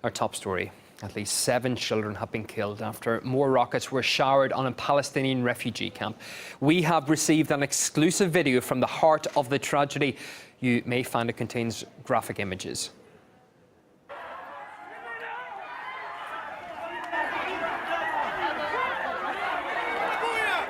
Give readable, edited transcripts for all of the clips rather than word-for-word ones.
Our top story. At least 7 children have been killed after more rockets were showered on a Palestinian refugee camp. We have received an exclusive video from the heart of the tragedy. You may find it contains graphic images.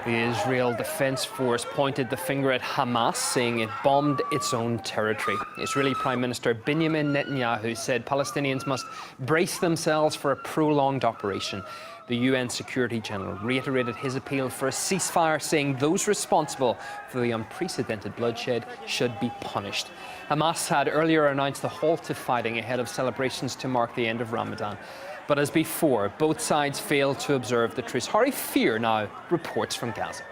The Israel Defense Force pointed the finger at Hamas, saying it bombed its own territory. Israeli Prime Minister Benjamin Netanyahu said Palestinians must brace themselves for a prolonged operation. The UN Security General reiterated his appeal for a ceasefire, saying those responsible for the unprecedented bloodshed should be punished. Hamas had earlier announced a halt to fighting ahead of celebrations to mark the end of Ramadan. But as before, both sides failed to observe the truce. Harry Fear now reports from Gaza.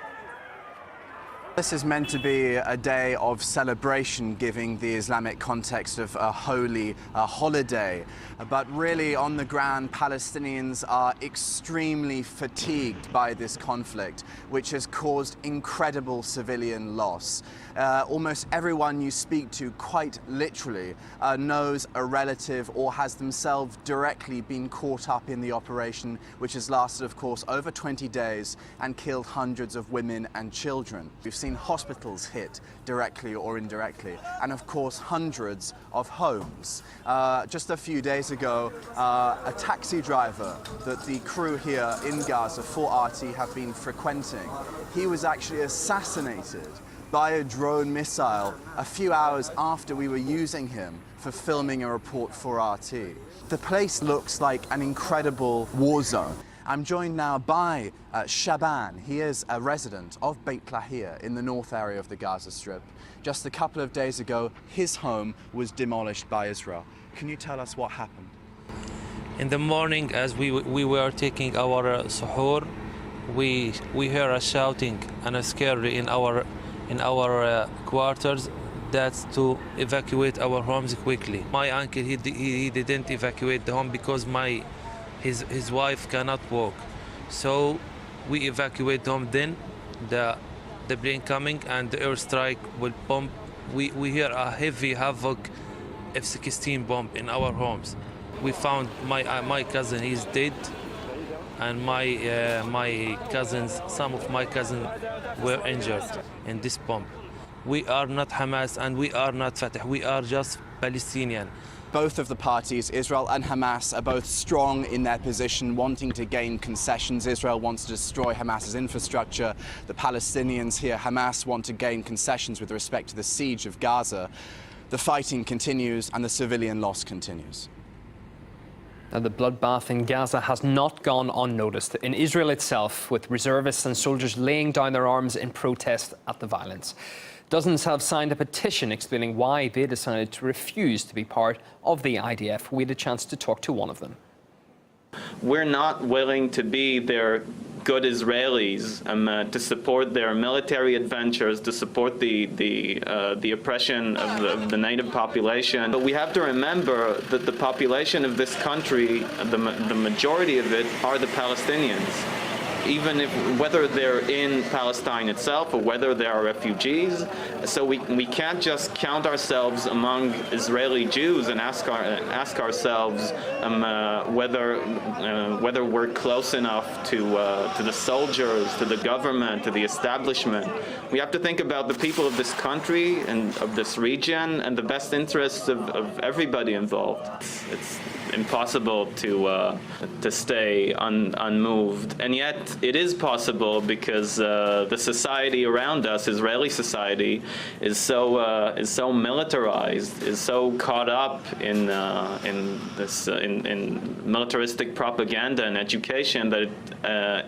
This is meant to be a day of celebration, giving the Islamic context of a holy holiday. But really, on the ground, Palestinians are extremely fatigued by this conflict, which has caused incredible civilian loss. Almost everyone you speak to, quite literally, knows a relative or has themselves directly been caught up in the operation, which has lasted, of course, over 20 days and killed hundreds of women and children. We've seen hospitals hit directly or indirectly, and of course hundreds of homes. Just a few days ago, a taxi driver that the crew here in Gaza for RT have been frequenting, he was actually assassinated by a drone missile a few hours after we were using him for filming a report for RT. The place looks like an incredible war zone. I'm joined now by Shaban. He is a resident of Beit Lahia in the north area of the Gaza Strip. Just a couple of days ago, his home was demolished by Israel. Can you tell us what happened? In the morning, as we were taking our suhoor, we heard a shouting and a scary in our quarters. That's to evacuate our homes quickly. My uncle, he didn't evacuate the home because his wife cannot walk, so we evacuate home. Then the plane coming and the airstrike will bomb. We hear a heavy havoc F-16 bomb in our homes. We found my cousin, he's dead, and some of my cousins were injured in this bomb. We are not Hamas and we are not Fatah. We are just Palestinian. Both of the parties, Israel and Hamas, are both strong in their position, wanting to gain concessions. Israel wants to destroy Hamas's infrastructure. The Palestinians here, Hamas, want to gain concessions with respect to the siege of Gaza. The fighting continues and the civilian loss continues. Now, the bloodbath in Gaza has not gone unnoticed. In Israel itself, with reservists and soldiers laying down their arms in protest at the violence. Dozens have signed a petition explaining why they decided to refuse to be part of the IDF. We had a chance to talk to one of them. We're not willing to be their good Israelis to support their military adventures, to support the oppression of the native population. But we have to remember that the population of this country, the majority of it, are the Palestinians. Even whether they're in Palestine itself or whether they are refugees. So we can't just count ourselves among Israeli Jews and ask ourselves whether we're close enough to the soldiers, to the government, to the establishment. We have to think about the people of this country and of this region and the best interests of everybody involved. It's impossible to stay unmoved, and yet it is possible because the society around us, Israeli society, is so militarized, is so caught up in militaristic propaganda and education that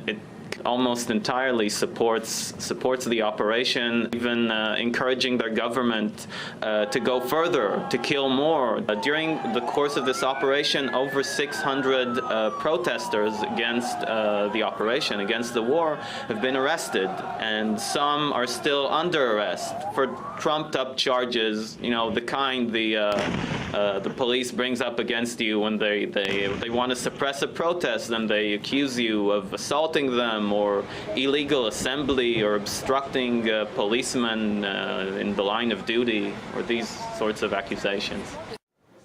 it almost entirely supports the operation, even encouraging their government to go further, to kill more. During the course of this operation, over 600 protesters against the operation, against the war, have been arrested, and some are still under arrest for trumped-up charges, you know, the kind the police brings up against you when they want to suppress a protest, and they accuse you of assaulting them or illegal assembly or obstructing policemen in the line of duty, or these sorts of accusations.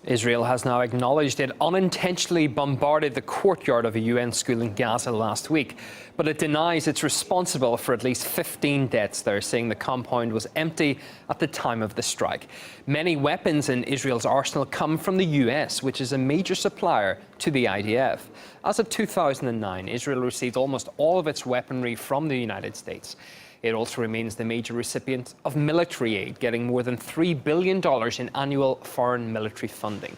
Israel has now acknowledged it unintentionally bombarded the courtyard of a UN school in Gaza last week, but it denies it's responsible for at least 15 deaths there, saying the compound was empty at the time of the strike. Many weapons in Israel's arsenal come from the US, which is a major supplier to the IDF. As of 2009, Israel received almost all of its weaponry from the United States. It also remains the major recipient of military aid, getting more than $3 billion in annual foreign military funding.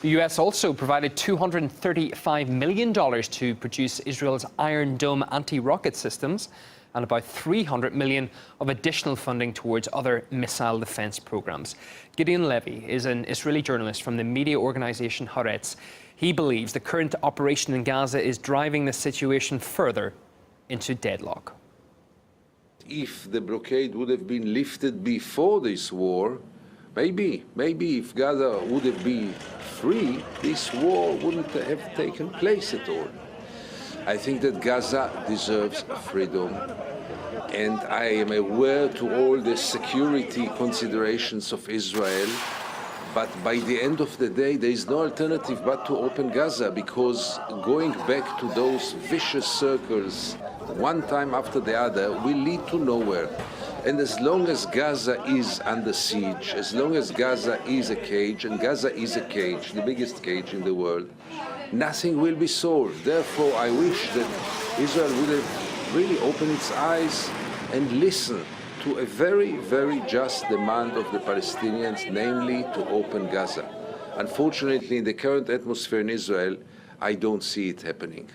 The US also provided $235 million to produce Israel's Iron Dome anti-rocket systems and about $300 million of additional funding towards other missile defense programs. Gideon Levy is an Israeli journalist from the media organization Haaretz. He believes the current operation in Gaza is driving the situation further into deadlock. If the blockade would have been lifted before this war, maybe if Gaza would have been free, this war wouldn't have taken place at all. I think that Gaza deserves freedom, and I am aware to all the security considerations of Israel, but by the end of the day, there is no alternative but to open Gaza, because going back to those vicious circles one time after the other will lead to nowhere. And as long as Gaza is under siege, as long as Gaza is a cage, and Gaza is a cage, the biggest cage in the world, nothing will be solved. Therefore, I wish that Israel would have really opened its eyes and listen to a very, very just demand of the Palestinians, namely to open Gaza. Unfortunately, in the current atmosphere in Israel, I don't see it happening.